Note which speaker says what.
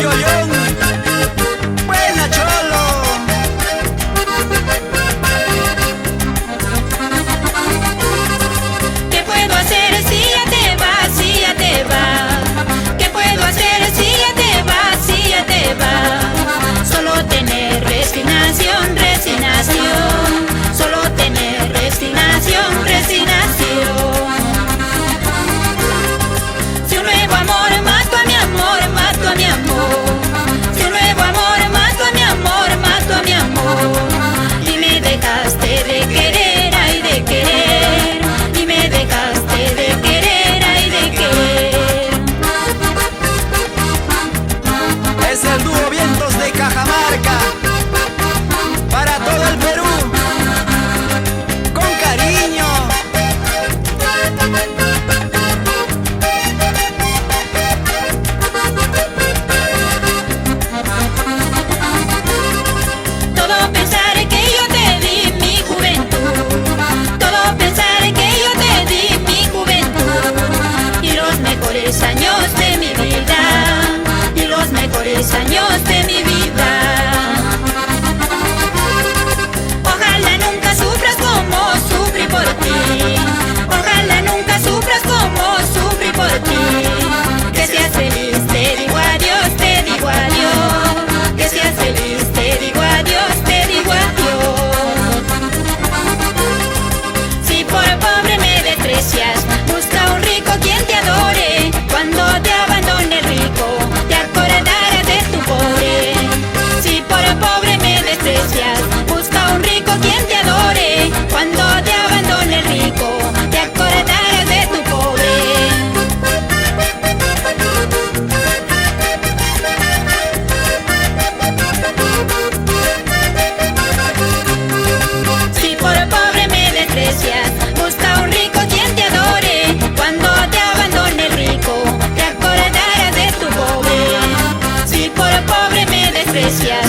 Speaker 1: Yoyón. Buena, Cholo.
Speaker 2: ¿Qué puedo hacer si ya te vas, si ya te vas? ¿Qué puedo hacer si ya te vas, si ya te vas? Solo tener resignación, resignación. Solo tener resignación, resignación. Si un nuevo amor mató a mi amor, mató a mi amor. Si un nuevo amor mató a mi amor, mató a mi amor. Y me dejaste de querer, ay de querer. Y me dejaste de querer, ay de querer.
Speaker 1: Es el dúo Vientos de Cajamarca. Para todo el Perú. Con cariño.
Speaker 2: Todo pensar que yo te di mi juventud. Todo pensar que yo te di mi juventud. Y los mejores años de mi vida. Y los mejores años de mi vida. Ojalá nunca sufras como sufrí por ti. Ojalá nunca sufras como sufrí por ti. Que seas feliz, te digo adiós, te digo adiós. Que seas feliz, te digo adiós, te digo adiós. Si por pobre me desprecias, busca un rico quien te adore. Cuando te abandone el rico, te acordarás de tu pobre. Si por pobre me desprecias, busca un rico quien te adore. Cuando te abandone el rico, te acordarás de tu pobre. Si por pobre me desprecias, busca un rico quien te adore. Cuando te abandone el rico, te acordarás de tu pobre. Si por pobre me desprecias,